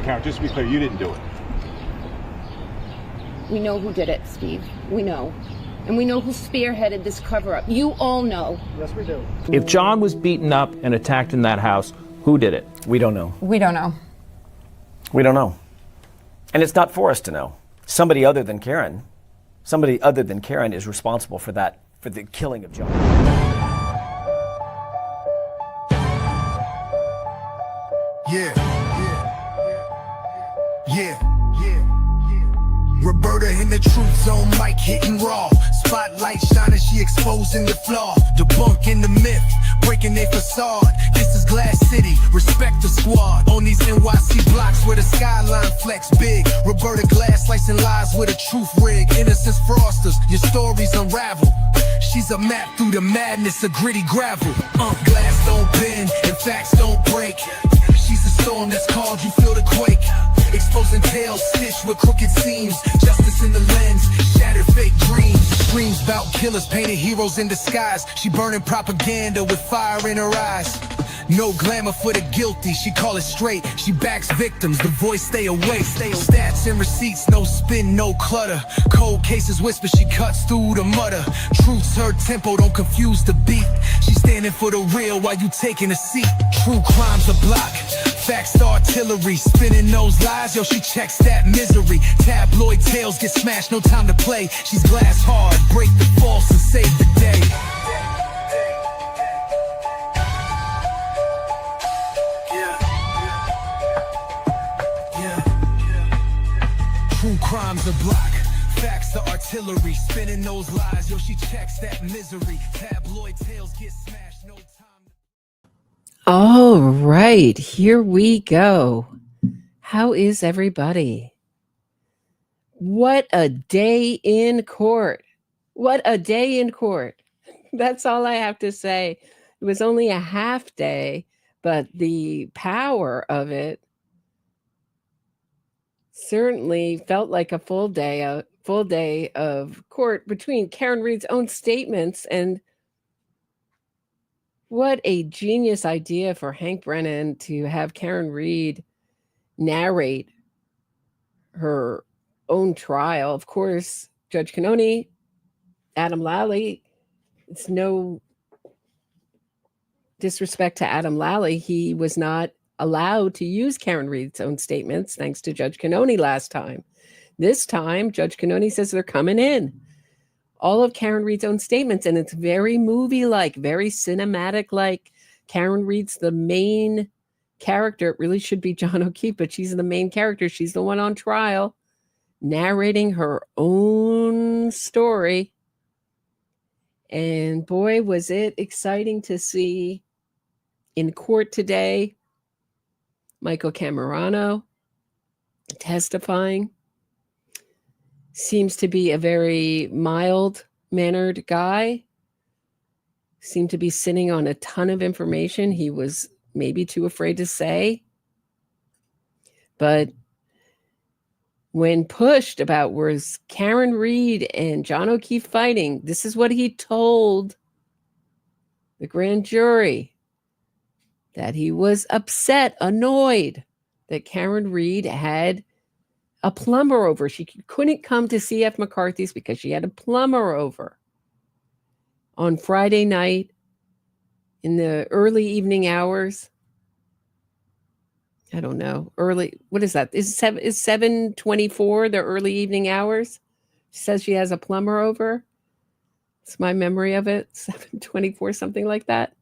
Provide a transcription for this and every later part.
Karen, just to be clear, you didn't do it. We know who did it, Steve. We know. And we know who spearheaded this cover-up. You all know. Yes, we do. If John was beaten up and attacked in that house, who did it? We don't know. We don't know. We don't know. And it's not for us to know. Somebody other than Karen is responsible for that, for the killing of John. Yeah. Roberta in the truth zone, mic hitting raw. Spotlight shining, she exposing the flaw. Debunking the myth, breaking their facade. This is Glass City, respect the squad. On these NYC blocks where the skyline flex big. Roberta Glass slicing lies with a truth rig. Innocence frosters, your stories unravel. She's a map through the madness of gritty gravel. Glass don't bend and facts don't break. She's a storm that's called, you feel the quake. Exposing tales stitched with crooked seams. Justice in the lens, shattered fake dreams. Screams about killers, painted heroes in disguise. She burning propaganda with fire in her eyes. No glamour for the guilty, she call it straight. She backs victims, the voice stay awake. Stats and receipts, no spin, no clutter. Cold cases whisper, she cuts through the mutter. Truth's her tempo, don't confuse the beat. She's standing for the real while you taking a seat. True crime's a block, facts the artillery. Spinning those lies, yo, she checks that misery. Tabloid tales get smashed, no time to play. She's glass hard, break the false and save the day. True crime's a block, facts the artillery. Spinning those lies, yo, she checks that misery. Tabloid tales get smashed, no time. All right, here we go. How is everybody? What a day in court. What a day in court. That's all I have to say. It was only a half day, but the power of it certainly felt like a full day of court between Karen Reed's own statements and what a genius idea for Hank Brennan to have Karen Reed narrate her own trial. Of course, Judge Cannoni, Adam Lally, it's no disrespect to Adam Lally. He was not allowed to use Karen Reed's own statements, thanks to Judge Cannoni last time. This time, Judge Cannoni says they're coming in. All of Karen Reed's own statements, and it's very movie-like, very cinematic-like. Karen Reed's the main character. It really should be John O'Keefe, but she's the main character. She's the one on trial, narrating her own story. And boy, was it exciting to see in court today, Michael Camerano testifying. Seems to be a very mild-mannered guy. Seemed to be sitting on a ton of information he was maybe too afraid to say. But when pushed about was Karen Reed and John O'Keefe fighting, this is what he told the grand jury. That he was upset, annoyed that Karen Reed had a plumber over. She couldn't come to CF McCarthy's because she had a plumber over on Friday night in the early evening hours. I don't know. Early, what is that? Is 7:24 the early evening hours? She says she has a plumber over. It's my memory of it. 7:24, something like that.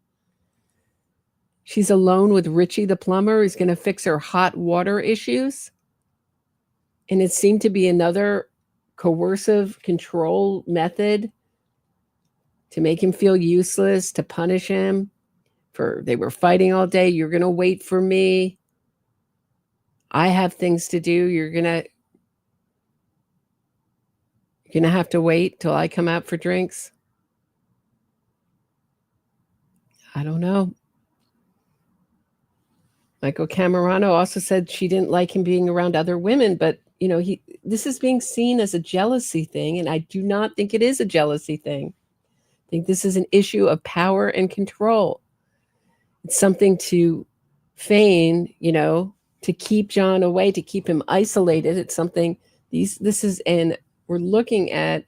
She's alone with Richie the plumber who's going to fix her hot water issues. And it seemed to be another coercive control method to make him feel useless, to punish him for they were fighting all day. You're going to wait for me. I have things to do. You're going to have to wait till I come out for drinks. I don't know. Michael Camerano also said she didn't like him being around other women, but you know, this is being seen as a jealousy thing, and I do not think it is a jealousy thing. I think this is an issue of power and control. It's something to feign, you know, to keep John away, to keep him isolated. It's something and we're looking at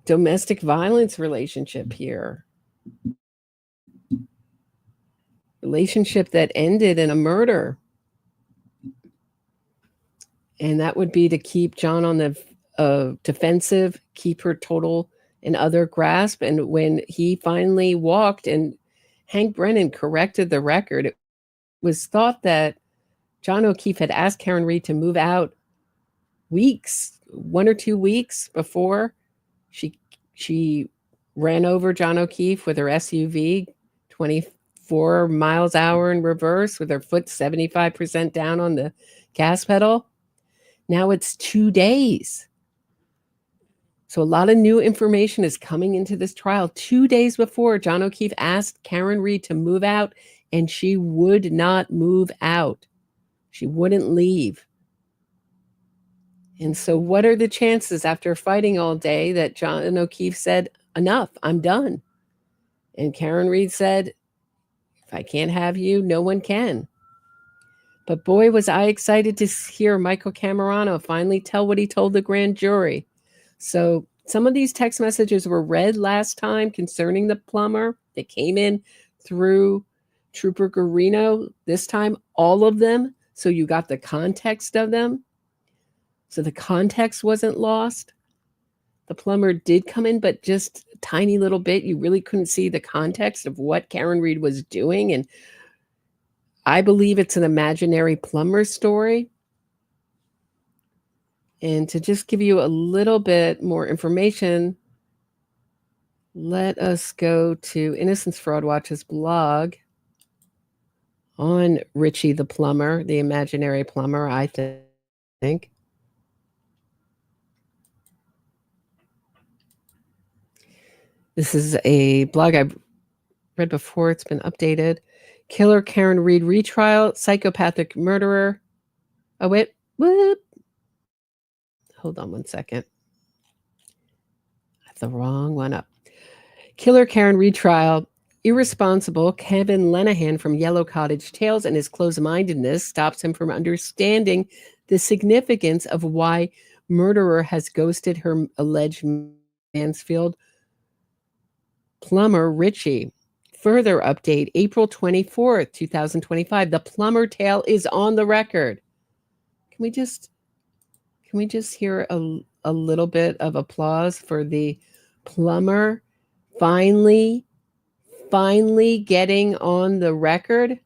domestic violence relationship here. Relationship that ended in a murder. And that would be to keep John on the defensive, keep her total and other grasp. And when he finally walked and Hank Brennan corrected the record, it was thought that John O'Keefe had asked Karen Reed to move out 1 or 2 weeks before she ran over John O'Keefe with her SUV, 24 miles an hour in reverse with her foot 75% down on the gas pedal. Now it's 2 days. So a lot of new information is coming into this trial. 2 days before, John O'Keefe asked Karen Reed to move out, and she would not move out. She wouldn't leave. And so what are the chances after fighting all day that John O'Keefe said, enough, I'm done? And Karen Reed said, if I can't have you, no one can. But boy, was I excited to hear Michael Camerano finally tell what he told the grand jury. So some of these text messages were read last time concerning the plumber. They came in through Trooper Garino. This time, all of them. So you got the context of them. So the context wasn't lost. The plumber did come in, but just a tiny little bit. You really couldn't see the context of what Karen Reed was doing. And I believe it's an imaginary plumber story. And to just give you a little bit more information, let us go to Innocence Fraud Watch's blog on Richie the plumber, the imaginary plumber, I think. This is a blog I've read before. It's been updated. Killer Karen Reed retrial, psychopathic murderer. Oh, wait. Whoop. Hold on 1 second. I have the wrong one up. Killer Karen retrial. Irresponsible Kevin Lenahan from Yellow Cottage Tales and his close-mindedness stops him from understanding the significance of why murderer has ghosted her alleged Mansfield plumber Richie. Further update, April 24th, 2025. The plumber tale is on the record. Can we just hear a little bit of applause for the plumber finally getting on the record?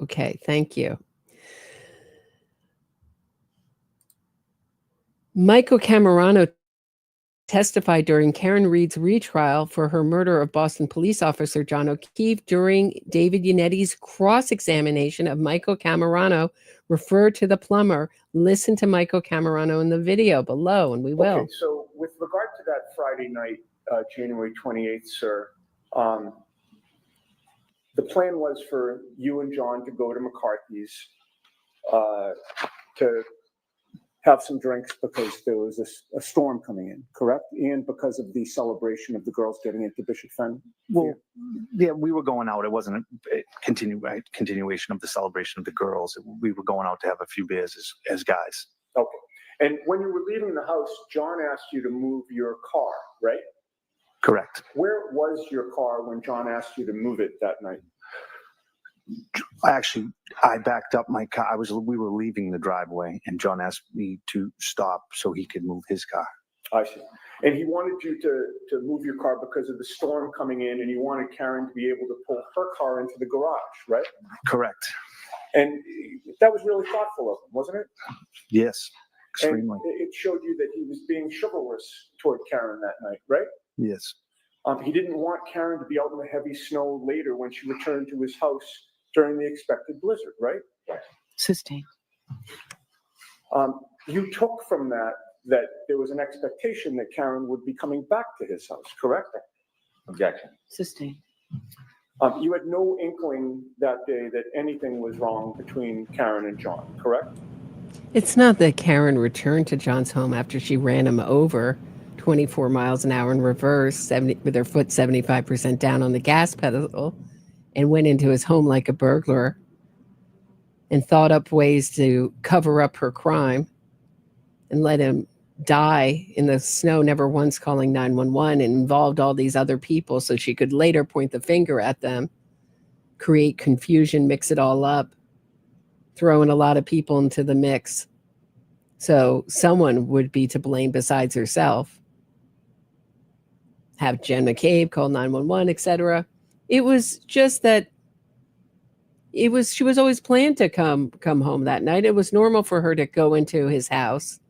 Okay, thank you. Michael Camerano testified during Karen Reed's retrial for her murder of Boston police officer John O'Keefe. During David Yannetti's cross-examination of Michael Camerano, referred to the plumber. Listen to Michael Camerano in the video below, and we will. Okay, so with regard to that Friday night, January 28th, sir, the plan was for you and John to go to McCarthy's to have some drinks because there was a storm coming in, correct? And because of the celebration of the girls getting into Bishop Fen? Well, yeah, we were going out. It wasn't a continuation of the celebration of the girls. We were going out to have a few beers as guys. Okay. And when you were leaving the house, John asked you to move your car, right? Correct. Where was your car when John asked you to move it that night? I backed up my car. We were leaving the driveway, and John asked me to stop so he could move his car. I see. And he wanted you to move your car because of the storm coming in, and you wanted Karen to be able to pull her car into the garage, right? Correct. And that was really thoughtful of him, wasn't it? Yes, extremely. And it showed you that he was being chivalrous toward Karen that night, right? Yes. He didn't want Karen to be out in the heavy snow later when she returned to his house during the expected blizzard, right? Sustained. You took from that there was an expectation that Karen would be coming back to his house, correct? Objection. Sustained. You had no inkling that day that anything was wrong between Karen and John, correct? It's not that Karen returned to John's home after she ran him over 24 miles an hour in reverse, with her foot 75% down on the gas pedal, and went into his home like a burglar and thought up ways to cover up her crime and let him die in the snow, never once calling 911, and involved all these other people so she could later point the finger at them, create confusion, mix it all up, throw in a lot of people into the mix. So someone would be to blame besides herself. Have Jen McCabe call 911, etc. It was just that she was always planned to come home that night. It was normal for her to go into his house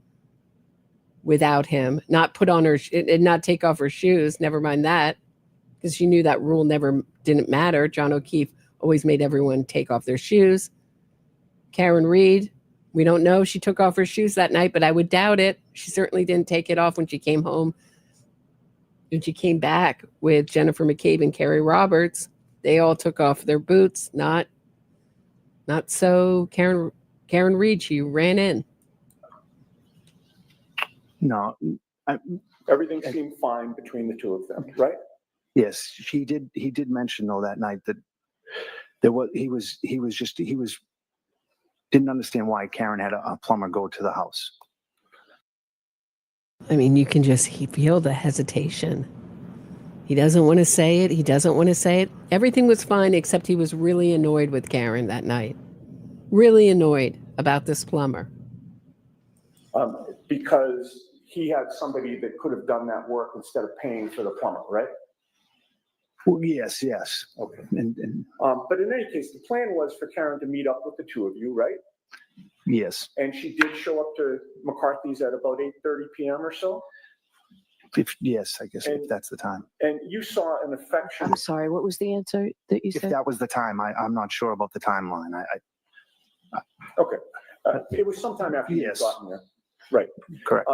without him, not put on her and not take off her shoes. Never mind that, because she knew that rule didn't matter. John O'Keefe always made everyone take off their shoes. Karen Reed, we don't know if she took off her shoes that night, but I would doubt it. She certainly didn't take it off when she came home. When she came back with Jennifer McCabe and Carrie Roberts, they all took off their boots. Not so Karen Reed. She ran in. No, Everything seemed fine between the two of them, right? yes, he did mention though that night that he didn't understand why Karen had a plumber go to the house. I mean, you can just feel the hesitation. He doesn't want to say it. He doesn't want to say it. Everything was fine, except he was really annoyed with Karen that night. Really annoyed about this plumber. Because he had somebody that could have done that work instead of paying for the plumber, right? Well, yes. Okay. And But in any case, the plan was for Karen to meet up with the two of you, right? yes, And she did show up to McCarthy's at about 8:30 p.m. or so. yes, I guess if that's the time. And you saw an affection. I'm sorry, what was the answer that you If said? that was the time, I'm not sure about the timeline. Okay. It was sometime after you had Yes. gotten there. Right. Correct.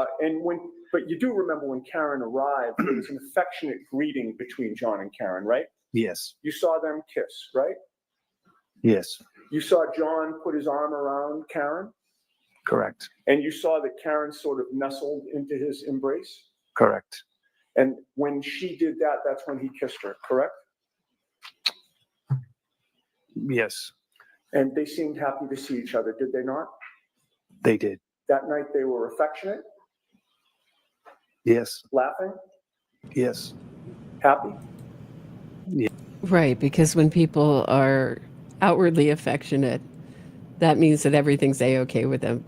But you do remember when Karen arrived, there was an affectionate greeting between John and Karen, right? Yes, You saw them kiss, right? yes, You saw John put his arm around Karen, correct, and you saw that Karen sort of nestled into his embrace. correct. And when she did that, that's when he kissed her, correct? Yes, And they seemed happy to see each other, did they not? they did. That night they were affectionate, Yes, laughing, yes, happy. Right, because when people are outwardly affectionate, that means that everything's A-okay with them.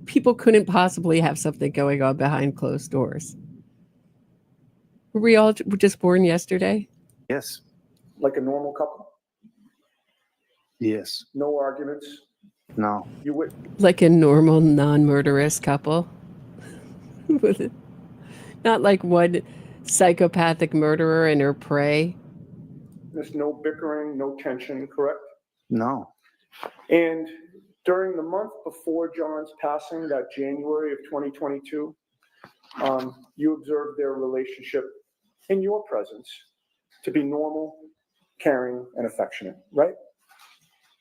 People couldn't possibly have something going on behind closed doors. Were we all just born yesterday? yes, Like a normal couple, yes. no arguments. No, You would, Like a normal, non-murderous couple? Not like one psychopathic murderer and her prey? there's no bickering, no tension, correct? no, And during the month before John's passing, that January of 2022, you observed their relationship in your presence to be normal, caring, and affectionate, right?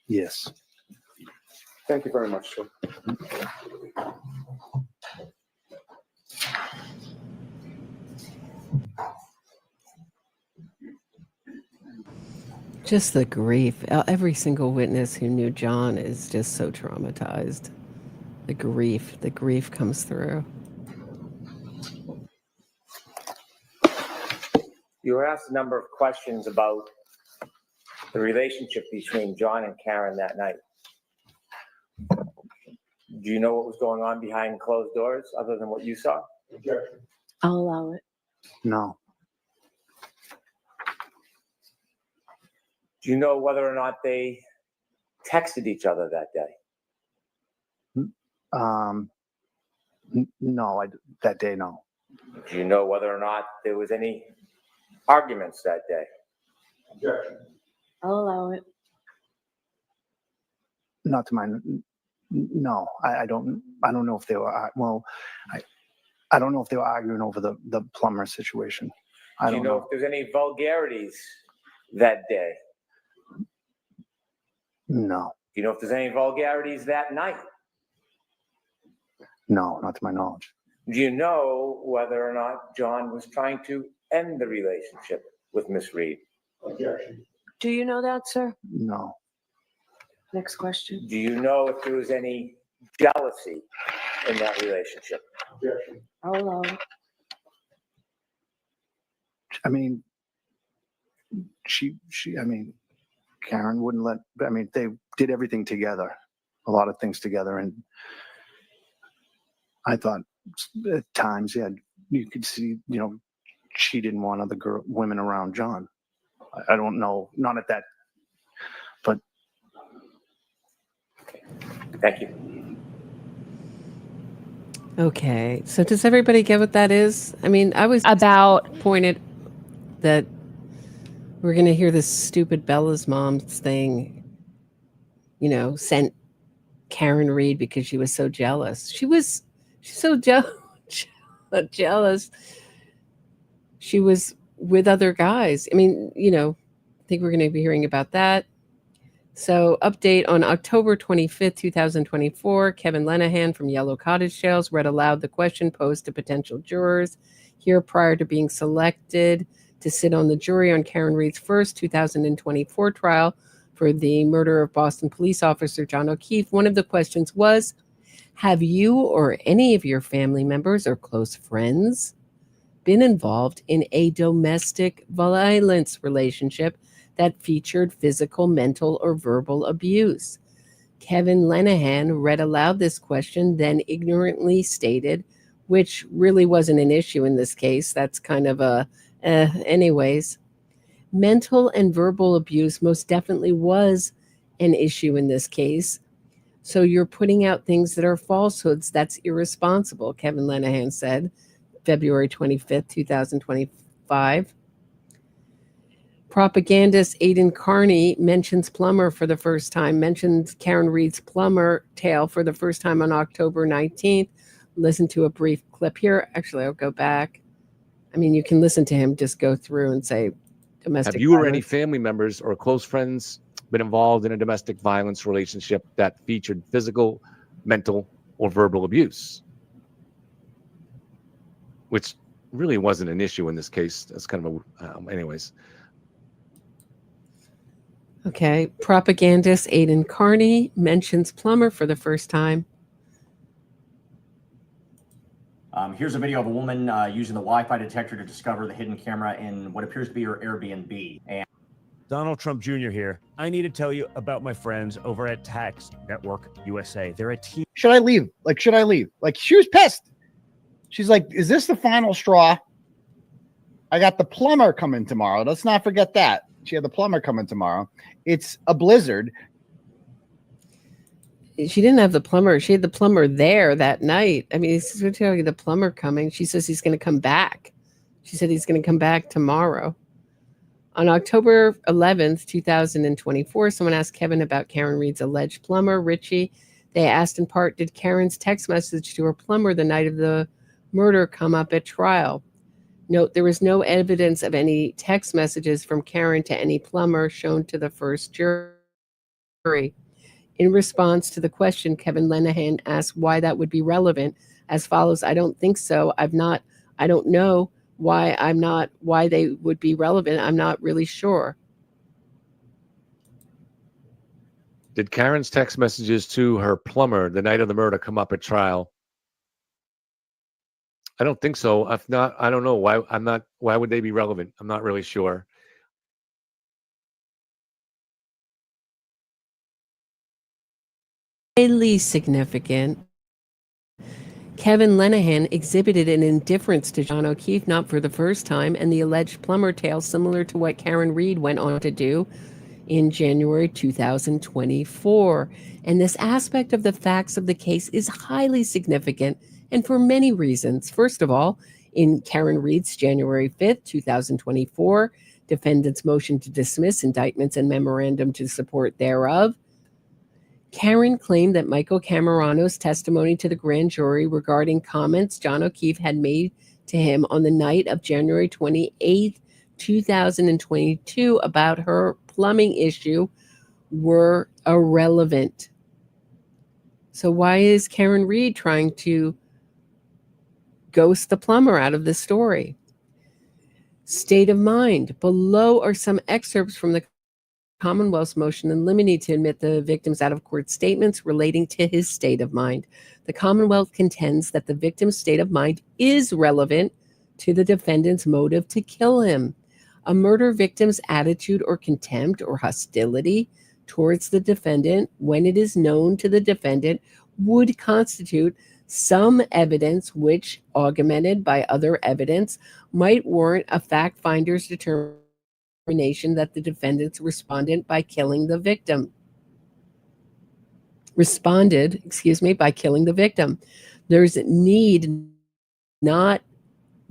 yes. Thank you very much, sir. Just the grief. Every single witness who knew John is just so traumatized. The grief comes through. You were asked a number of questions about the relationship between John and Karen that night. Do you know what was going on behind closed doors other than what you saw? I'll allow it. No, Do you know whether or not they texted each other that day? no, that day, no. Do you know whether or not there was any arguments that day? I'll allow it. Not to my, no, I don't know if they were, well, I don't know if they were arguing over the plumber situation. I Do you don't know know. if there's any vulgarities that day? No, Do you know if there's any vulgarities that night? no, not to my knowledge. Do you know whether or not John was trying to end the relationship with Miss Reed? Do you know that, sir? No, Next question. Do you know if there was any jealousy in that relationship? I'll allow it. I mean, Karen wouldn't let, they did everything together, a lot of things together. And I thought at times, yeah, you could see, she didn't want other women around John. I don't know, not at that, but. Thank you. Okay, so does everybody get what that is? I mean, I was pointed that we're going to hear this stupid Bella's mom's thing, sent Karen Reed because she was so jealous. She's so jealous. She was with other guys. I mean, I think we're going to be hearing about that. So, update on October 25th, 2024, Kevin Lenahan from Yellow Cottage Jails read aloud the question posed to potential jurors here prior to being selected to sit on the jury on Karen Reed's first 2024 trial for the murder of Boston police officer John O'Keefe. One of the questions was, have you or any of your family members or close friends been involved in a domestic violence relationship that featured physical, mental, or verbal abuse? Kevin Lenahan read aloud this question, then ignorantly stated, which really wasn't an issue in this case. That's kind of anyways. Mental and verbal abuse most definitely was an issue in this case. So you're putting out things that are falsehoods. That's irresponsible, Kevin Lenahan said, February 25th, 2025. Propagandist Aidan Carney mentions Plummer for the first time, mentioned Karen Reed's Plummer tale for the first time on October 19th. Listen to a brief clip here. Actually, I'll go back. I mean, you can listen to him just go through and say domestic Have you or any violence. family members or close friends been involved in a domestic violence relationship that featured physical, mental, or verbal abuse? Which really wasn't an issue in this case. That's kind of anyways. Okay. Propagandist Aidan Carney mentions Plummer for the first time. Here's a video of a woman using the Wi-Fi detector to discover the hidden camera in what appears to be her Airbnb. And Donald Trump Jr. here. I need to tell you about my friends over at Tax Network USA. They're a team. Should I leave? Should I leave? She was pissed. She's like, is this the final straw? I got the plumber coming tomorrow. Let's not forget that. She had the plumber coming tomorrow. It's a blizzard. She didn't have the plumber. She had the plumber there that night. I mean, this is telling you the plumber coming. She says he's going to come back. She said he's going to come back tomorrow. On October 11th, 2024, someone asked Kevin about Karen Reed's alleged plumber, Richie. They asked in part, did Karen's text message to her plumber the night of the murder come up at trial? Note, there was no evidence of any text messages from Karen to any plumber shown to the first jury. In response to the question, Kevin Lenahan asked why that would be relevant as follows: I don't think so. I don't know why they would be relevant. I'm not really sure. Did Karen's text messages to her plumber the night of the murder come up at trial? I don't think so. If not, I don't know why. Why would they be relevant? I'm not really sure. Highly significant. Kevin Lenahan exhibited an indifference to John O'Keefe, not for the first time, and the alleged plumber tale similar to what Karen Reed went on to do in January 2024. And this aspect of the facts of the case is highly significant, and for many reasons. First of all, in Karen Reed's January 5th, 2024, defendant's motion to dismiss indictments and memorandum to support thereof, Karen claimed that Michael Camerano's testimony to the grand jury regarding comments John O'Keefe had made to him on the night of January 28th, 2022 about her plumbing issue were irrelevant. So why is Karen Reed trying to ghost the plumber out of the story? State of mind. Below are some excerpts from the Commonwealth's motion in limine to admit the victim's out-of-court statements relating to his state of mind. The Commonwealth contends that the victim's state of mind is relevant to the defendant's motive to kill him. A murder victim's attitude or contempt or hostility towards the defendant when it is known to the defendant would constitute some evidence which, augmented by other evidence, might warrant a fact finder's determination that the defendant's responded by killing the victim.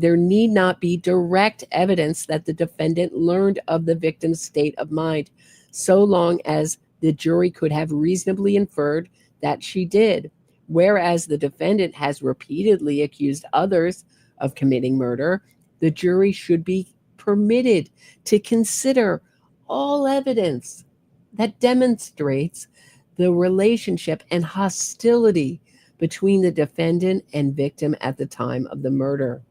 There need not be direct evidence that the defendant learned of the victim's state of mind, so long as the jury could have reasonably inferred that she did. Whereas the defendant has repeatedly accused others of committing murder, the jury should be permitted to consider all evidence that demonstrates the relationship and hostility between the defendant and victim at the time of the murder.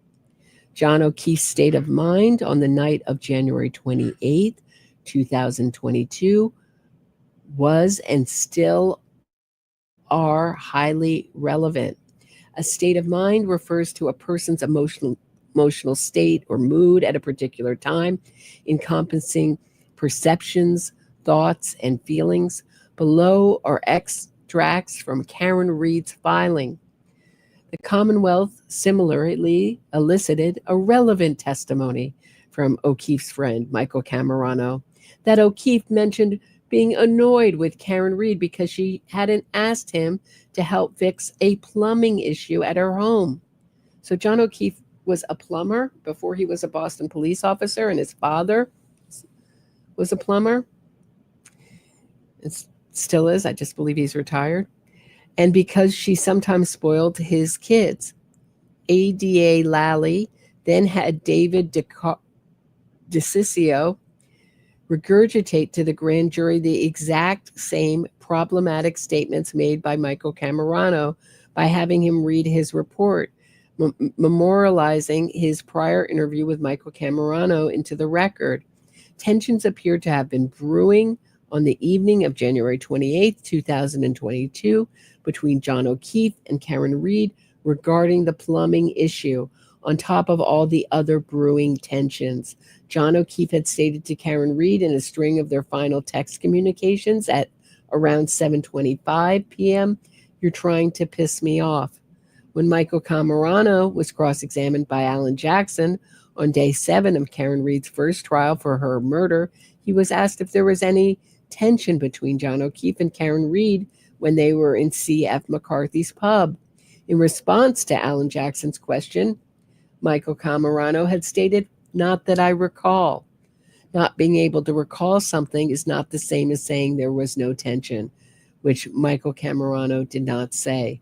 John O'Keefe's state of mind on the night of January 28, 2022 was and still are highly relevant. A state of mind refers to a person's emotional state or mood at a particular time, encompassing perceptions, thoughts, and feelings. Below are extracts from Karen Reed's filing. The Commonwealth similarly elicited a relevant testimony from O'Keefe's friend, Michael Camerano, that O'Keefe mentioned being annoyed with Karen Reed because she hadn't asked him to help fix a plumbing issue at her home. So John O'Keefe was a plumber before he was a Boston police officer, and his father was a plumber. It still is. I just believe he's retired. And because she sometimes spoiled his kids. ADA Lally then had David DeCiccio regurgitate to the grand jury the exact same problematic statements made by Michael Camerano by having him read his report, memorializing his prior interview with Michael Camerano into the record. Tensions appeared to have been brewing on the evening of January 28, 2022, between John O'Keefe and Karen Reed regarding the plumbing issue, on top of all the other brewing tensions. John O'Keefe had stated to Karen Reed in a string of their final text communications at around 7:25 p.m., "You're trying to piss me off." When Michael Camerano was cross-examined by Alan Jackson on day 7 of Karen Reed's first trial for her murder, he was asked if there was any tension between John O'Keefe and Karen Reed when they were in C.F. McCarthy's pub. In response to Alan Jackson's question, Michael Camerano had stated, "Not that I recall." Not being able to recall something is not the same as saying there was no tension, which Michael Camerano did not say.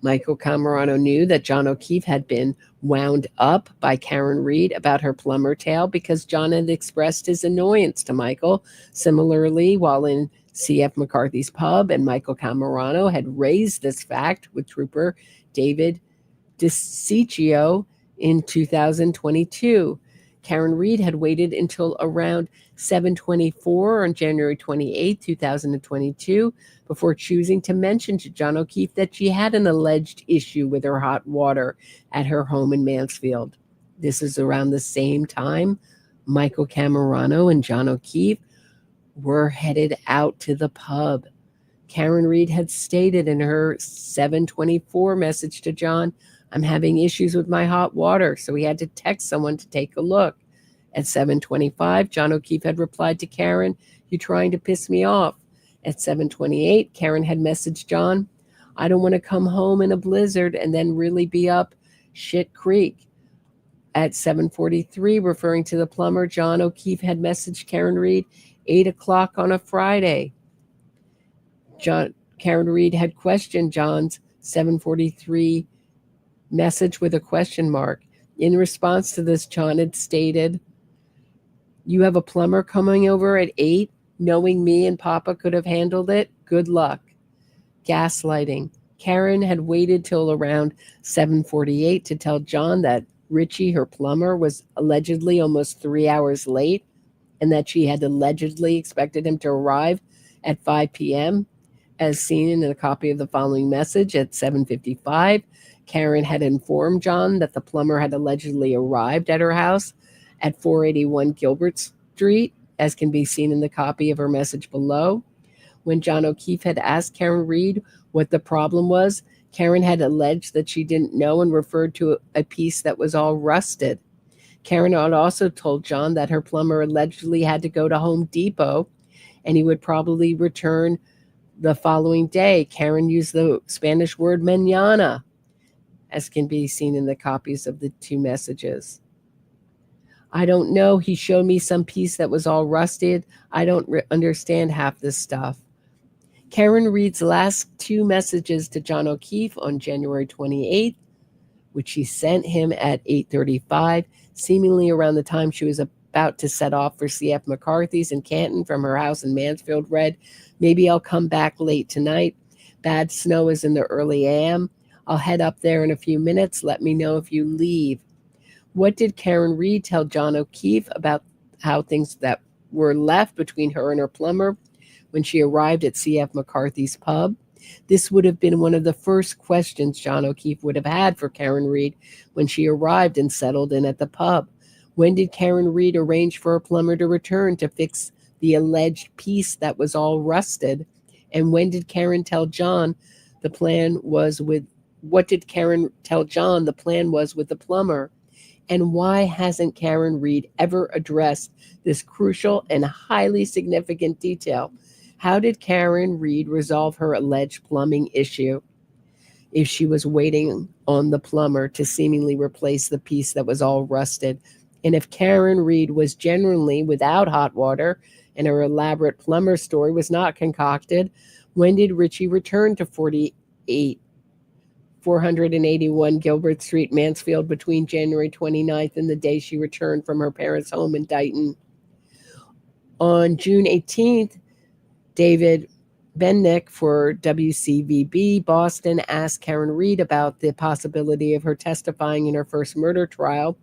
Michael Camerano knew that John O'Keefe had been wound up by Karen Reed about her plumber tale because John had expressed his annoyance to Michael. Similarly, while in C.F. McCarthy's pub, and Michael Camerano had raised this fact with Trooper David DeCiccio in 2022. Karen Reed had waited until around 7:24 on January 28, 2022, before choosing to mention to John O'Keefe that she had an alleged issue with her hot water at her home in Mansfield. This is around the same time Michael Camerano and John O'Keefe were headed out to the pub. Karen Reed had stated in her 7:24 message to John, "I'm having issues with my hot water," so he had to text someone to take a look. At 7:25, John O'Keefe had replied to Karen, "You're trying to piss me off." At 7:28, Karen had messaged John, "I don't want to come home in a blizzard and then really be up shit creek." At 7:43, referring to the plumber, John O'Keefe had messaged Karen Reed, 8 o'clock on a Friday. Karen Reed had questioned John's 7:43 message with a question mark. In response to this, John had stated, "You have a plumber coming over at 8, knowing me and Papa could have handled it? Good luck." Gaslighting. Karen had waited till around 7:48 to tell John that Richie, her plumber, was allegedly almost 3 hours late and that she had allegedly expected him to arrive at 5 p.m. As seen in a copy of the following message at 7:55, Karen had informed John that the plumber had allegedly arrived at her house at 481 Gilbert Street, as can be seen in the copy of her message below. When John O'Keefe had asked Karen Reed what the problem was, Karen had alleged that she didn't know and referred to a piece that was all rusted. Karen had also told John that her plumber allegedly had to go to Home Depot and he would probably return the following day. Karen used the Spanish word mañana, as can be seen in the copies of the two messages. "I don't know. He showed me some piece that was all rusted. I don't understand half this stuff." Karen Reed's last two messages to John O'Keefe on January 28th, which she sent him at 8:35, seemingly around the time she was about to set off for C.F. McCarthy's in Canton from her house in Mansfield, read, "Maybe I'll come back late tonight. Bad snow is in the early a.m. I'll head up there in a few minutes. Let me know if you leave." What did Karen Reed tell John O'Keefe about how things that were left between her and her plumber when she arrived at C.F. McCarthy's pub? This would have been one of the first questions John O'Keefe would have had for Karen Reed when she arrived and settled in at the pub. When did Karen Reed arrange for a plumber to return to fix the alleged piece that was all rusted? And when did Karen tell John the plan was with, what did Karen tell John the plan was with the plumber? And why hasn't Karen Reed ever addressed this crucial and highly significant detail? How did Karen Reed resolve her alleged plumbing issue if she was waiting on the plumber to seemingly replace the piece that was all rusted? And if Karen Reed was genuinely without hot water and her elaborate plumber story was not concocted, when did Richie return to 481 Gilbert Street, Mansfield, between January 29th and the day she returned from her parents' home in Denton? On June 18th, David Bennick for WCVB Boston asked Karen Reed about the possibility of her testifying in her first murder trial.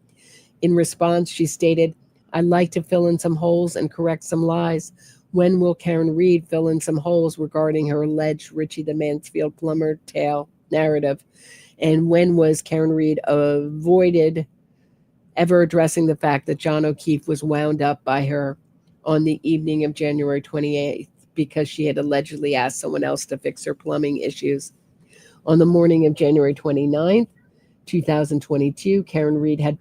In response, she stated, "I'd like to fill in some holes and correct some lies. When will Karen Reed fill in some holes regarding her alleged Richie the Mansfield plumber tale narrative? And when was Karen Reed avoided ever addressing the fact that John O'Keefe was wound up by her on the evening of January 28th because she had allegedly asked someone else to fix her plumbing issues?" On the morning of January 29th, 2022, Karen Reed had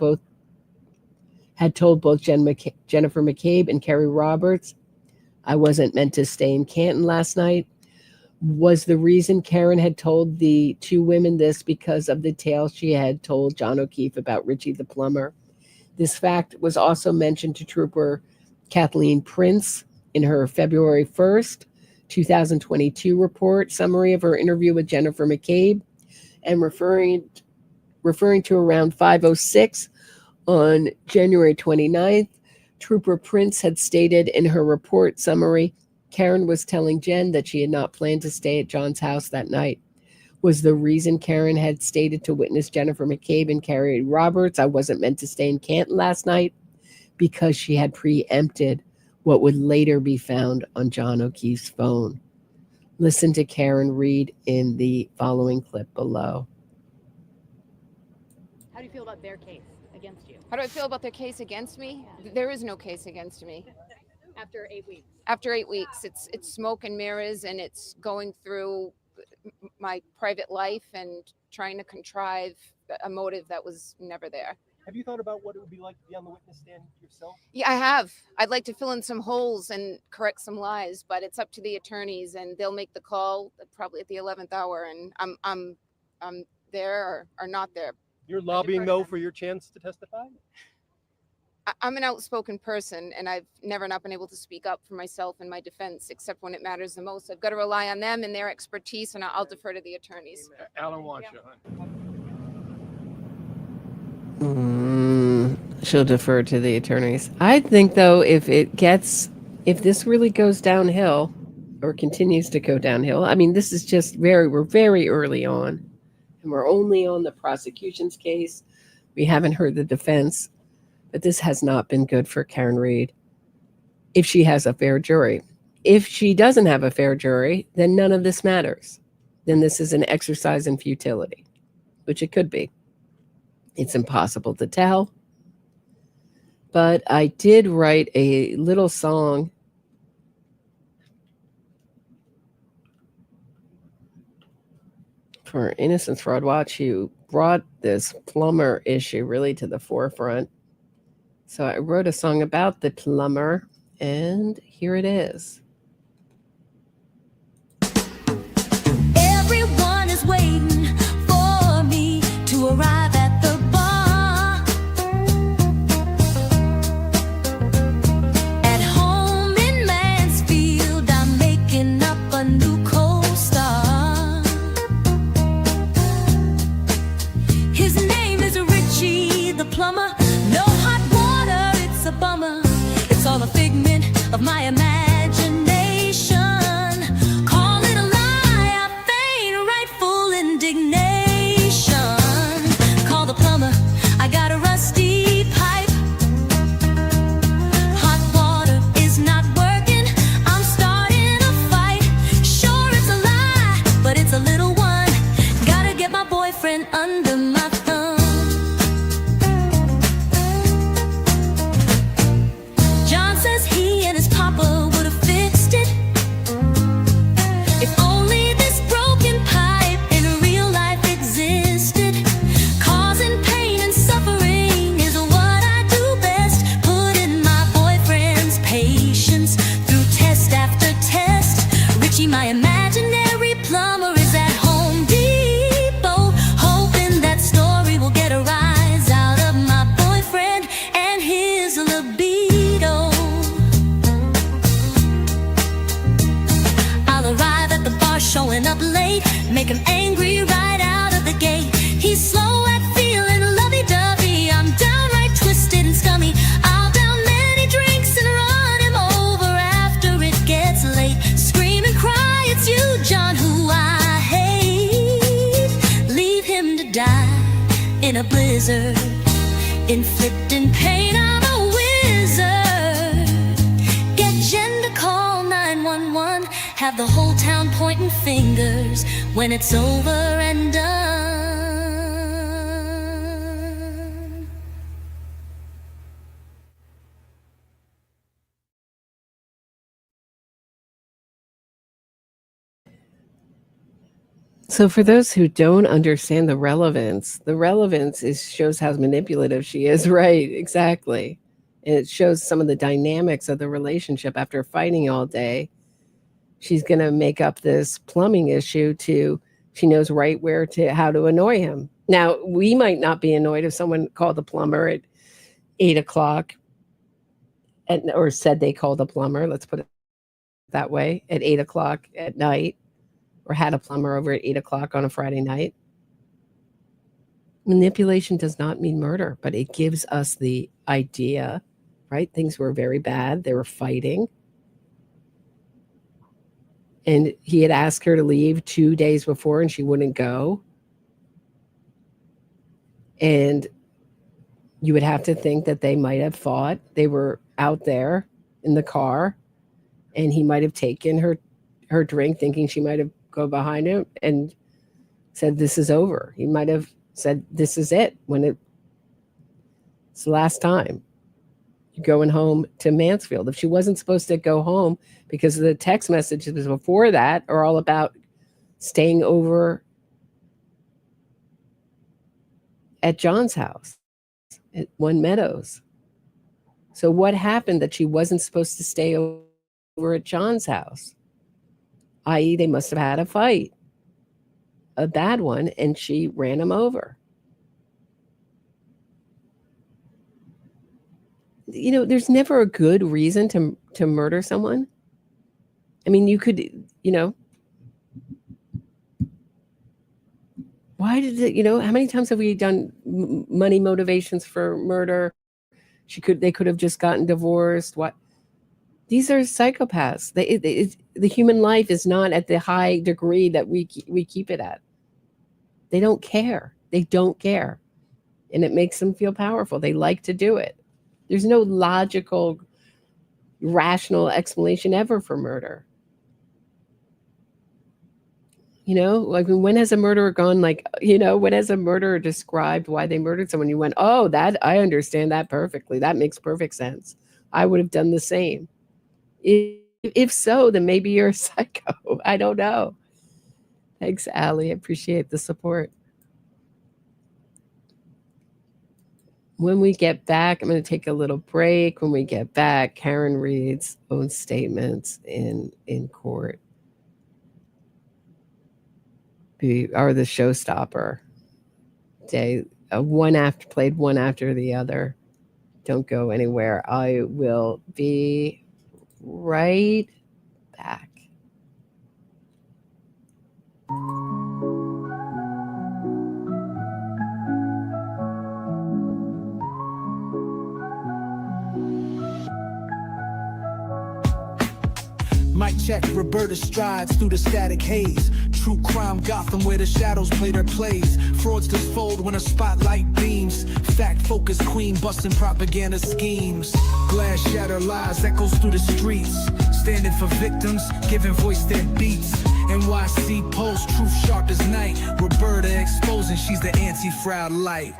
told both Jennifer McCabe and Kerry Roberts, "I wasn't meant to stay in Canton last night." Was the reason Karen had told the two women this because of the tale she had told John O'Keefe about Richie the plumber? This fact was also mentioned to Trooper Kathleen Prince in her February 1st, 2022 report summary of her interview with Jennifer McCabe, and referring to around 5:06 on January 29th, Trooper Prince had stated in her report summary, Karen was telling Jen that she had not planned to stay at John's house that night. Was the reason Karen had stated to witness Jennifer McCabe and Kerry Roberts, "I wasn't meant to stay in Canton last night," because she had preempted what would later be found on John O'Keefe's phone? Listen to Karen Reed in the following clip below. How do you feel about their case against you? How do I feel about their case against me? There is no case against me. After 8 weeks. After 8 weeks, it's smoke and mirrors, and it's going through my private life and trying to contrive a motive that was never there. Have you thought about what it would be like to be on the witness stand yourself? Yeah, I have. I'd like to fill in some holes and correct some lies, but it's up to the attorneys, and they'll make the call probably at the 11th hour, and I'm there or not there. You're lobbying though for your chance to testify? I'm an outspoken person, and I've never not been able to speak up for myself and my defense, except when it matters the most. I've got to rely on them and their expertise, and I'll defer to the attorneys. Alan wants you, huh? She'll defer to the attorneys. I think, though, if this really goes downhill or continues to go downhill, I mean, this is just we're very early on, and we're only on the prosecution's case. We haven't heard the defense, but this has not been good for Karen Read if she has a fair jury. If she doesn't have a fair jury, then none of this matters. Then this is an exercise in futility, which it could be. It's impossible to tell. But I did write a little song for Innocence Fraud Watch, who brought this plumber issue really to the forefront. So I wrote a song about the plumber, and here it is. Everyone is waiting for me to arrive at the bar. At home in Mansfield, I'm making up a new co-star. His name is Richie the plumber. No hot water, it's a bummer. It's all a figment of my imagination. Call it a lie, I feign rightful indignation. Call the plumber, I got a rusty pipe. Hot water is not working, I'm starting a fight. Sure it's a lie, but it's a little one. Gotta get my boyfriend under my thumb. John says he and his papa would have fixed it. If only this broken pipe in real life existed. Causing pain and suffering is what I do best. Putting my boyfriend's patience through test after test. Richie, my imaginary plumber, is at Home Depot, hoping that story will get a rise out of my boyfriend and his libido. I'll arrive at the bar showing up late, make him angry right out of the gate. He's slow at feeling lovey-dovey, I'm downright twisted and scummy. I'll down many drinks and run him over after it gets late. Scream and cry, it's you, John, who I hate. Leave him to die in a blizzard, inflicting pain, I'm a wizard. Get Jen to call 911, have the whole town pointing fingers when it's over and done. So for those who don't understand the relevance shows how manipulative she is, right? Exactly. And it shows some of the dynamics of the relationship. After fighting all day, she's going to make up this plumbing issue she knows right how to annoy him. Now, we might not be annoyed if someone called the plumber at 8 o'clock or said they called a plumber, let's put it that way, at 8 o'clock at night, or had a plumber over at 8 o'clock on a Friday night. Manipulation does not mean murder, but it gives us the idea, right? Things were very bad. They were fighting. And he had asked her to leave 2 days before and she wouldn't go. And you would have to think that they might have fought. They were out there in the car and he might have taken her drink thinking she might have go behind him and said, this is over. He might have said, this is it. It's the last time you're going home to Mansfield. If she wasn't supposed to go home because the text messages before that are all about staying over at John's house at One Meadows. So what happened that she wasn't supposed to stay over at John's house? I.e., they must have had a fight, a bad one, and she ran him over. You know, there's never a good reason to murder someone. I mean, you could, Why did it, how many times have we done money motivations for murder? They could have just gotten divorced. What? These are psychopaths. The human life is not at the high degree that we keep it at. They don't care. They don't care. And it makes them feel powerful. They like to do it. There's no logical, rational explanation ever for murder. When has a murderer gone when has a murderer described why they murdered someone? You went, oh, that I understand that perfectly. That makes perfect sense. I would have done the same. If so, then maybe you're a psycho. I don't know. Thanks, Allie. I appreciate the support. When we get back, I'm going to take a little break. When we get back, Karen reads own statements in court. We are the showstopper. Played one after the other. Don't go anywhere. I will be right back. Mic check, Roberta strides through the static haze. True crime Gotham where the shadows play their plays. Fraudsters fold when a spotlight beams. Fact focused queen busting propaganda schemes. Glass shatter lies echoes through the streets. Standing for victims, giving voice their beats. NYC Post, truth sharp as night. Roberta exposing she's the anti-fraud light.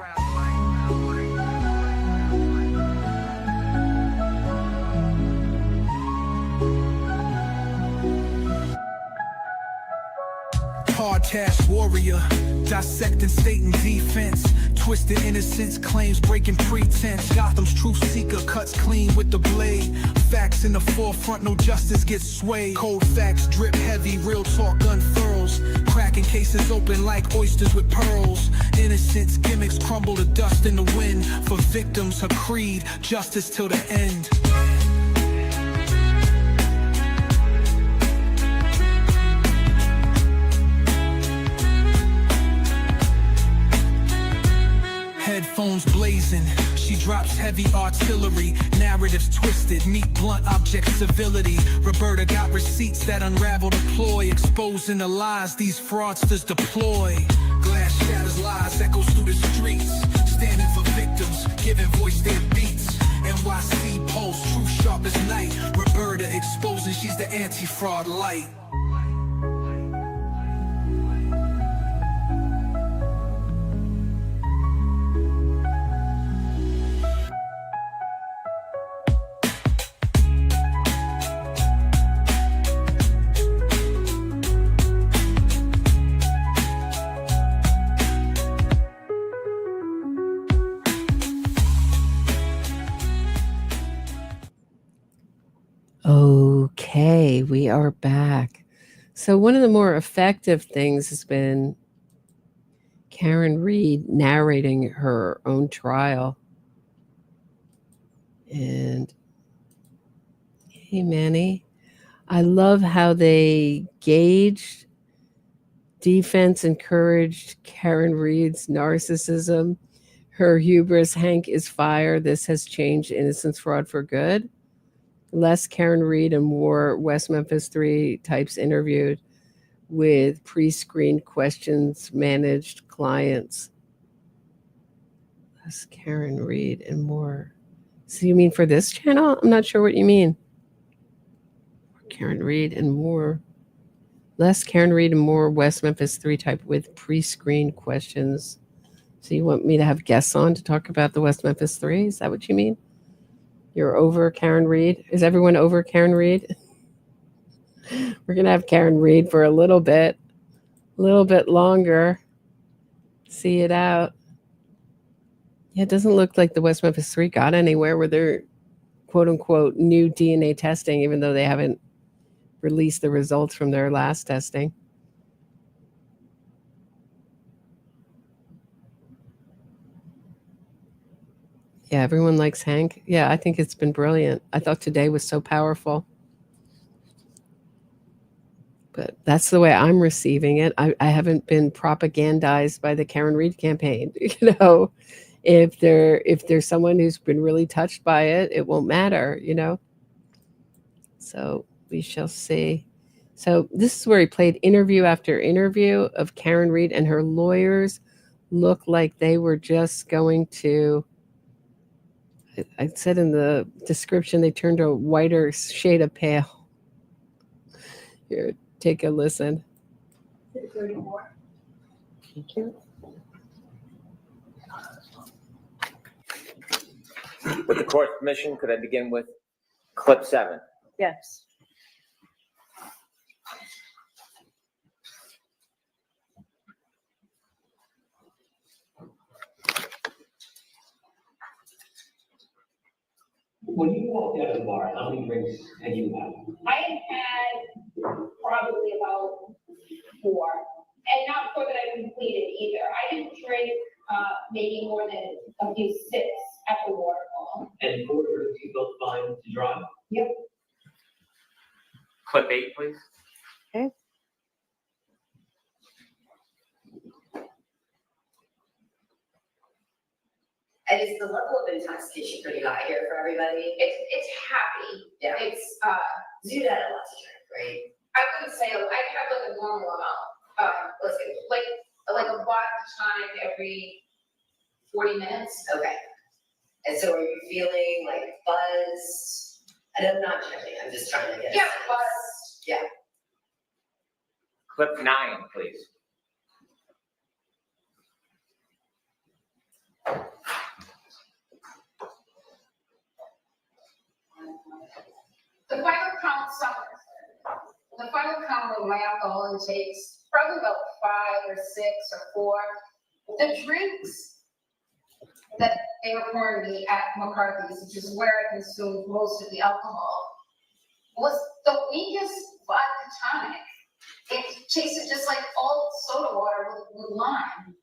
Hard task warrior, dissecting state and defense. Twisted innocence, claims breaking pretense. Gotham's truth seeker cuts clean with the blade. Facts in the forefront, no justice gets swayed. Cold facts drip heavy, real talk unfurls. Cracking cases open like oysters with pearls. Innocence gimmicks crumble to dust in the wind. For victims, her creed, justice till the end. Headphones blazing, she drops heavy artillery. Narratives twisted, meet blunt object civility. Roberta got receipts that unravel the ploy. Exposing the lies these fraudsters deploy. Glass shatters lies, echoes through the streets. Standing for victims, giving voice their beats. NYC Post, truth sharp as night. Roberta exposing she's the anti-fraud light. Okay, we are back. So one of the more effective things has been Karen Reed narrating her own trial. And hey, Manny, I love how they gauged defense, encouraged Karen Reed's narcissism, her hubris. Hank is fire. This has changed innocence fraud for good. Less Karen Reed and more West Memphis 3 types interviewed with pre-screened questions, managed clients. Less Karen Reed and more. So you mean for this channel? I'm not sure what you mean. Karen Reed and more. Less Karen Reed and more West Memphis 3 type with pre-screened questions. So you want me to have guests on to talk about the West Memphis 3? Is that what you mean? You're over Karen Reed? Is everyone over Karen Reed? We're going to have Karen Reed for a little bit longer. See it out. Yeah, it doesn't look like the West Memphis 3 got anywhere with their quote unquote new DNA testing, even though they haven't released the results from their last testing. Yeah, everyone likes Hank. Yeah, I think it's been brilliant. I thought today was so powerful. But That's the way I'm receiving it. I haven't been propagandized by the Karen Reed campaign. You know, if there's someone who's been really touched by it, it won't matter, you know. So we shall see. So this is where he played interview after interview of Karen Reed, and her lawyers look like they were just going to, I said in the description, they turned a whiter shade of pale. Here, take a listen. 34. Thank you. With the court's permission, could I begin with clip 7? Yes. When you walked out of the bar, how many drinks had you had? I had probably about 4, and not 4 that I completed either. I didn't drink maybe more than a few sips at the waterfall. And quarter, you felt fine to drive? Yep. Clip 8, please. Okay. And is the level of intoxication pretty high here for everybody? It's happy. Yeah. It's Jude had a lot to drink, right? I wouldn't say I have like a normal amount. Let's say like a vodka tonic every 40 minutes. Okay. And so are you feeling like buzzed? And I'm not judging, I'm just trying to get a sense. Buzzed. Yeah. Clip 9, please. The final count summers. The final count of my alcohol intakes, probably about 5 or 6 or 4. The drinks that they were pouring me at McCarthy's, which is where I consumed most of the alcohol, was the weakest vodka tonic. It tasted just like old soda water with lime.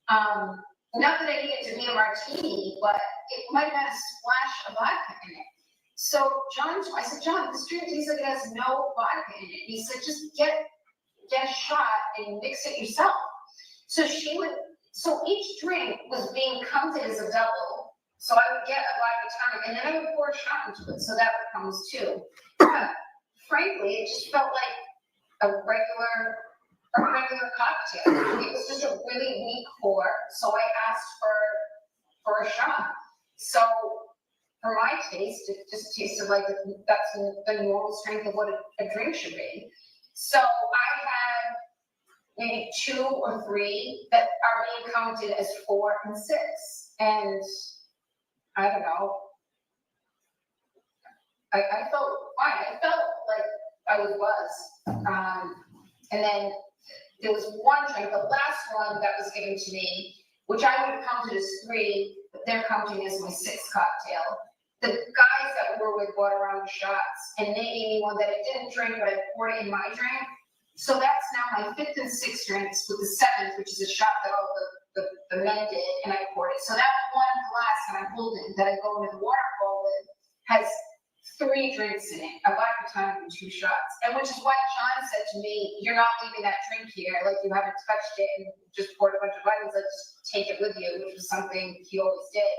Not that I needed to be a martini, but it might have had a splash of vodka in it. So I said, John, this drink tastes like it has no vodka in it. He said, just get a shot and mix it yourself. So each drink was being counted as a double. So I would get a vodka tonic and then I would pour a shot into it. So that becomes 2. Frankly, it just felt like a regular cocktail. It was just a really weak pour. So I asked for a shot. So for my taste, it just tasted like that's the normal strength of what a drink should be. So I had maybe 2 or 3 that are being counted as 4 and 6. And I don't know. I felt fine. I felt like I was buzzed. And then there was one drink, the last one that was given to me, which I would have counted as 3, but they're counting as my 6th cocktail. The guys that were with brought around the shots, and they gave me one that I didn't drink, but I poured it in my drink. So that's now my 5th and 6th drinks, with the 7th, which is a shot that all the men did, and I poured it. So that one glass that I'm holding, that I go into the waterfall with, has 3 drinks in it, a vodka tonic and 2 shots. And which is why John said to me, you're not leaving that drink here, like you haven't touched it and just poured a bunch of vitamins, like just take it with you, which was something he always did.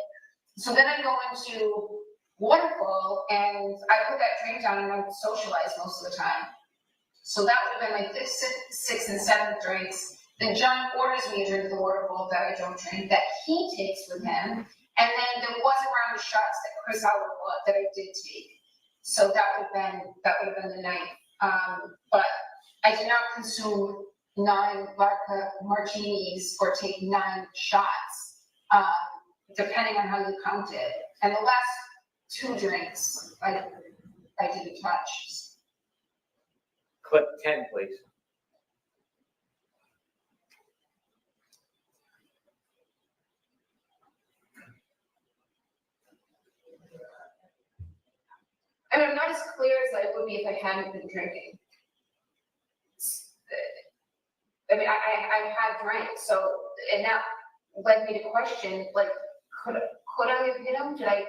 So then I go into waterfall and I put that drink down and I socialize most of the time. So that would have been my 5th, 6th, and 7th drinks. Then John orders me a drink at the waterfall that I don't drink, that he takes with him. And then there was a round of shots that Chris Howard bought that I did take. So that would have been the night. But I did not consume 9 vodka martinis or take 9 shots, depending on how you count it. And the last 2 drinks I didn't touch. Clip 10, please. And I'm not as clear as I would be if I hadn't been drinking. I mean, I had drank, so, and that led me to question, like, could I have hit him? Did I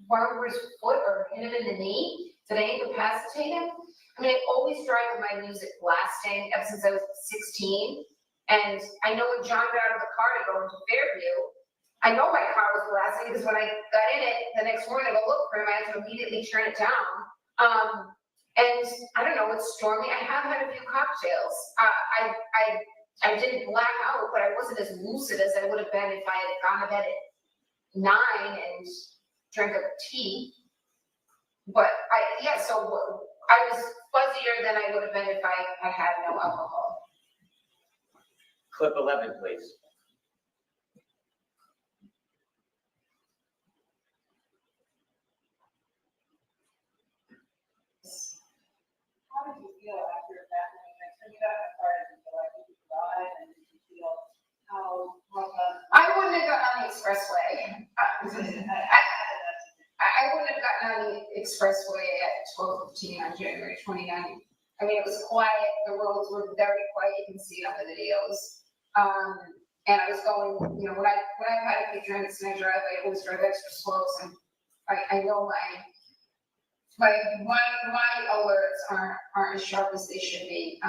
run over his foot or hit him in the knee? Did I incapacitate him? I mean, I always drive with my music blasting ever since I was 16. And I know when John got out of the car to go into Fairview, I know my car was blasting because when I got in it the next morning to go look for him, I had to immediately turn it down. And I don't know, it's stormy. I have had a few cocktails. I didn't black out, but I wasn't as lucid as I would have been if I had gone to bed at 9 and drank a tea. But so I was fuzzier than I would have been if I had no alcohol. Clip 11, please. How did you feel after that? When you got in the car, did you feel like you could drive, and did you feel how? I wouldn't have gotten on the expressway. I wouldn't have gotten on the expressway at 12:15 on January 29th. I mean, it was quiet. The roads were very quiet. You can see it on the videos. And I was going, when I've had a few drinks and I drive, I always drive extra slow. So I know my alerts aren't as sharp as they should be.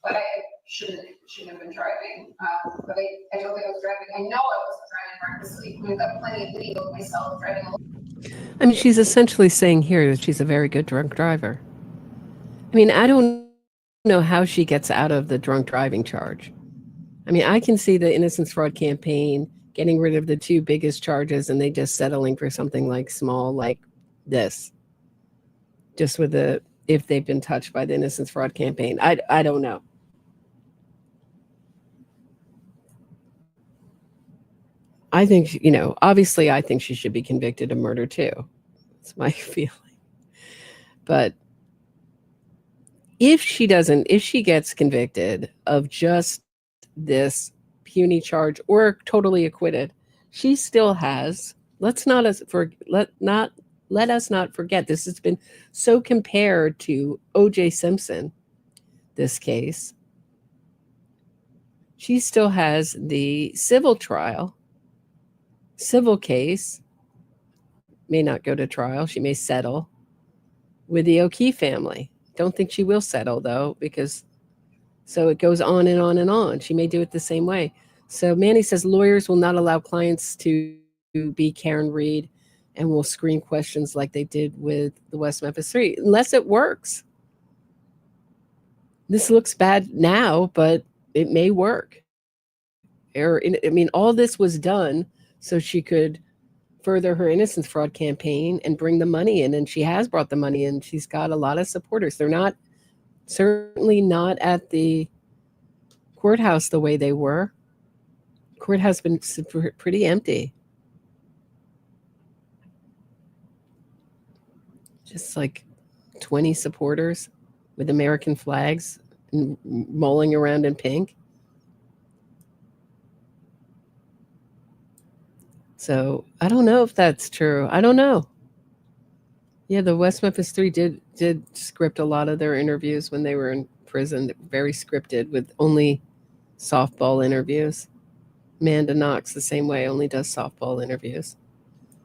But I shouldn't have been driving. But I don't think I was driving. I know I wasn't driving recklessly. We've got plenty of video of myself driving alone. I mean, she's essentially saying here that she's a very good drunk driver. I mean, I don't know how she gets out of the drunk driving charge. I mean, I can see the innocence fraud campaign getting rid of the two biggest charges and they just settling for something like small, like this. Just with if they've been touched by the innocence fraud campaign. I don't know. I think, obviously I think she should be convicted of murder too. It's my feeling. But if she gets convicted of just this puny charge or totally acquitted, she still has, let us not forget, this has been so compared to O.J. Simpson, this case. She still has the civil case, may not go to trial. She may settle with the O'Keefe family. Don't think she will settle though, because so it goes on and on and on. She may do it the same way. So Manny says lawyers will not allow clients to be Karen Reed and will screen questions like they did with the West Memphis 3, unless it works. This looks bad now, but it may work. All this was done so she could further her innocence fraud campaign and bring the money in, and she has brought the money in. She's got a lot of supporters. They're certainly not at the courthouse the way they were. Courthouse been pretty empty. Just like 20 supporters with American flags and mulling around in pink. So I don't know if that's true. I don't know. Yeah, the West Memphis 3 did script a lot of their interviews when they were in prison. Very scripted with only softball interviews. Amanda Knox the same way, only does softball interviews.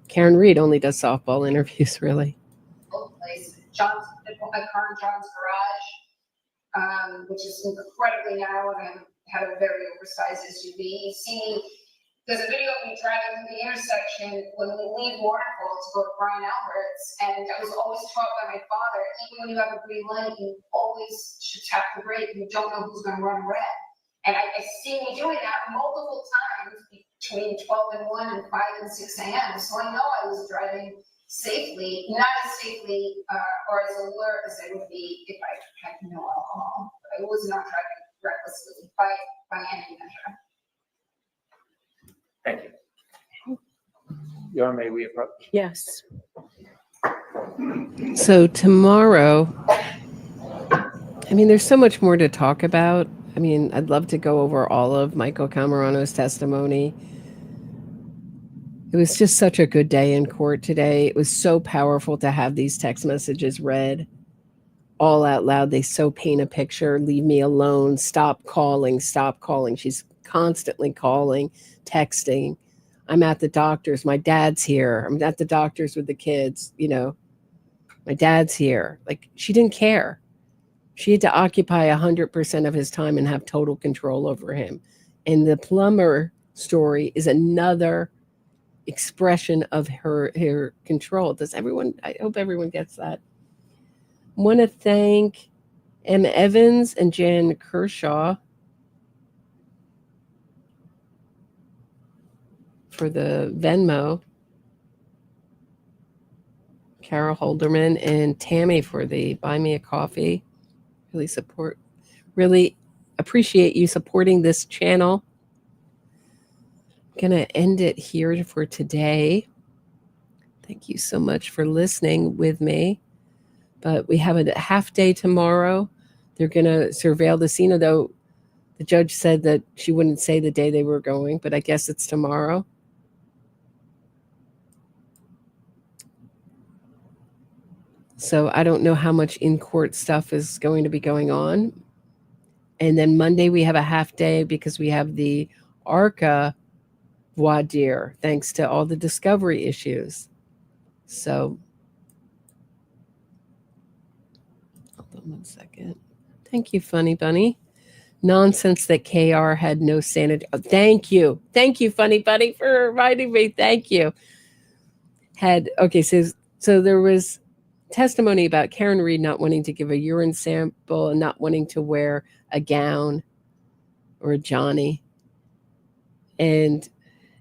Karen Reed only does softball interviews, really. Both places. My car in John's garage, which is incredibly narrow, and I had a very oversized SUV. You see, there's a video of me driving through the intersection when we leave Waterfall to go to Brian Albert's, and I was always taught by my father, even when you have a green light, you always should tap the brake. You don't know who's going to run red. And I see me doing that multiple times between 12 and 1 and 5 and 6 a.m. So I know I was driving safely, not as safely or as alert as I would be if I had no alcohol. But I was not driving recklessly by any measure. Thank you. Your may we approach? Yes. So tomorrow, there's so much more to talk about. I'd love to go over all of Michael Camerano's testimony. It was just such a good day in court today. It was so powerful to have these text messages read all out loud. They so paint a picture. Leave me alone. Stop calling. Stop calling. She's constantly calling, texting. I'm at the doctor's. My dad's here. I'm at the doctor's with the kids. My dad's here. Like, she didn't care. She had to occupy 100% of his time and have total control over him. And the plumber story is another expression of her control. I hope everyone gets that. I want to thank M. Evans and Jan Kershaw for the Venmo. Carol Holderman and Tammy for the Buy Me a Coffee. Really appreciate you supporting this channel. I'm going to end it here for today. Thank you so much for listening with me. But we have a half day tomorrow. They're going to surveil the scene, although the judge said that she wouldn't say the day they were going, but I guess it's tomorrow. So I don't know how much in-court stuff is going to be going on. And then Monday we have a half day because we have the ARCA voir dire, thanks to all the discovery issues. So, hold on one second. Thank you, Funny Bunny. Nonsense that KR had no sanity. Oh, thank you. Thank you, Funny Bunny, for reminding me. Thank you. So there was testimony about Karen Reed not wanting to give a urine sample and not wanting to wear a gown or a Johnny, and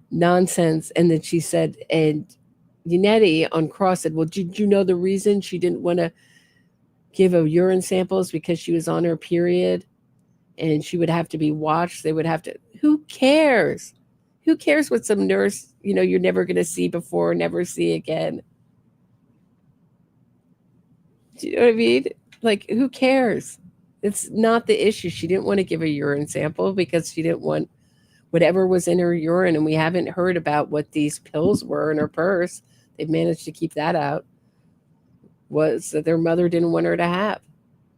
nonsense. And then she said, and Yannetti on cross said, well, did you know the reason she didn't want to give a urine sample is because she was on her period and she would have to be watched. They would have to, who cares? Who cares what some nurse, you're never going to see before, never see again? Do you know what I mean? Like, who cares? It's not the issue. She didn't want to give a urine sample because she didn't want whatever was in her urine. And we haven't heard about what these pills were in her purse. They've managed to keep that out. Was that their mother didn't want her to have.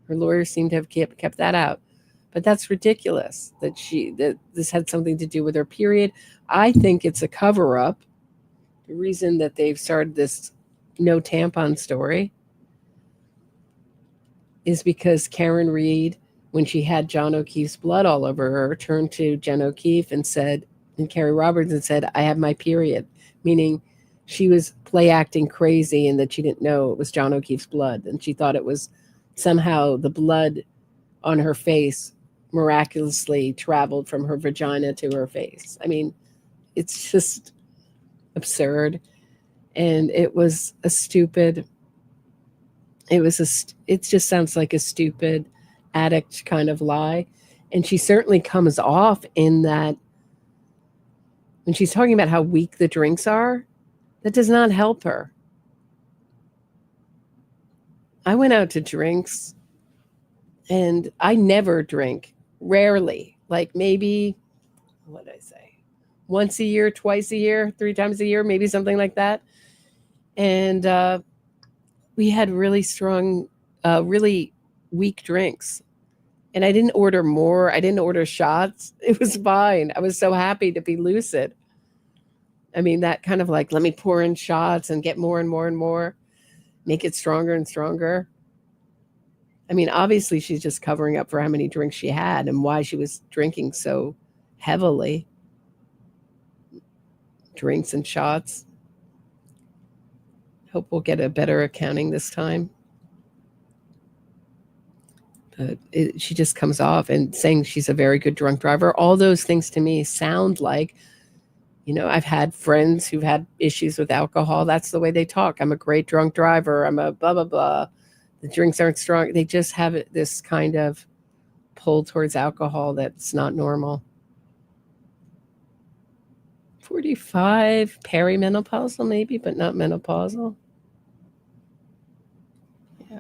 Her lawyers seem to have kept that out. But that's ridiculous that this had something to do with her period. I think it's a cover-up. The reason that they've started this no tampon story is because Karen Reed, when she had John O'Keefe's blood all over her, turned to Jen O'Keefe and Carrie Roberts and said, I have my period, meaning she was play acting crazy and that she didn't know it was John O'Keefe's blood. And she thought it was somehow the blood on her face miraculously traveled from her vagina to her face. I mean, it's just absurd. And it was a stupid, it just sounds like a stupid addict kind of lie. And she certainly comes off in that when she's talking about how weak the drinks are, that does not help her. I went out to drinks and I never drink, rarely, like maybe, what did I say? Once a year, twice a year, 3 times a year, maybe something like that. And we had really strong, really weak drinks. And I didn't order more. I didn't order shots. It was fine. I was so happy to be lucid. I mean, that kind of like, let me pour in shots and get more and more and more, make it stronger and stronger. I mean, obviously she's just covering up for how many drinks she had and why she was drinking so heavily. Drinks and shots. Hope we'll get a better accounting this time. But she just comes off and saying she's a very good drunk driver. All those things to me sound like, I've had friends who've had issues with alcohol. That's the way they talk. I'm a great drunk driver. I'm a blah, blah, blah. The drinks aren't strong. They just have this kind of pull towards alcohol that's not normal. 45, perimenopausal maybe, but not menopausal. Yeah.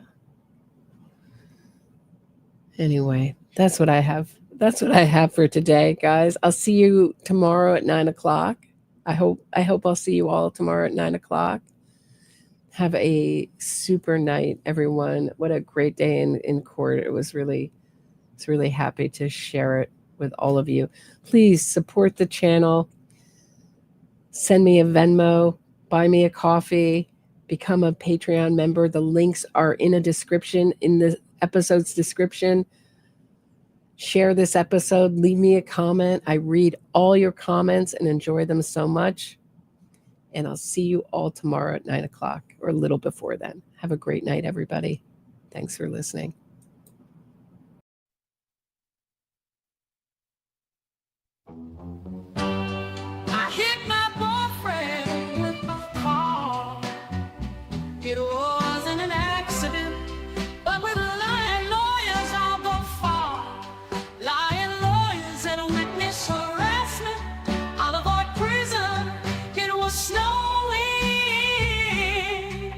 Anyway, that's what I have. That's what I have for today, guys. I'll see you tomorrow at 9:00. I hope I'll see you all tomorrow at 9:00. Have a super night, everyone. What a great day in court. It was really happy to share it with all of you. Please support the channel. Send me a Venmo, buy me a coffee, become a Patreon member. The links are in the episode's description. Share this episode. Leave me a comment. I read all your comments and enjoy them so much. And I'll see you all tomorrow at 9 o'clock or a little before then. Have a great night, everybody. Thanks for listening. I hit my boyfriend with my car. It wasn't an accident, but with lying lawyers I'll go far. Lying lawyers and witness harassment, I'll avoid prison. It was snowing.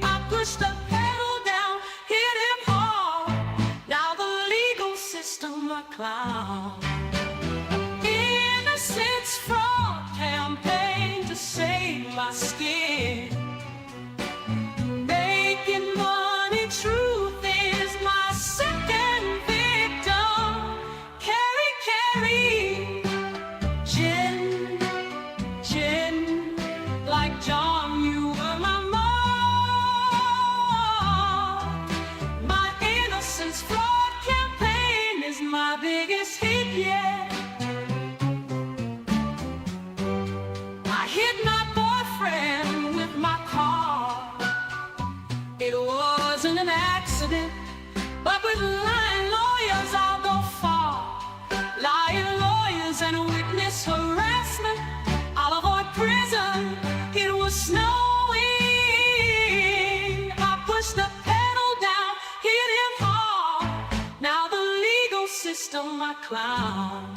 I pushed the pedal down, hit him hard. Now the legal system a clown. Innocence fraud campaign to save my skin. Making money, truth is my second victim. Carry, Jen, like John, you were my mom. My innocence fraud campaign is my biggest hit yet. I hit my boyfriend with my car. It wasn't an accident, but with lying lawyers I'll go far. Lying lawyers and witness harassment, I'll avoid prison. It was snowing. I pushed the pedal down, hit him hard. Now the legal system, my clown.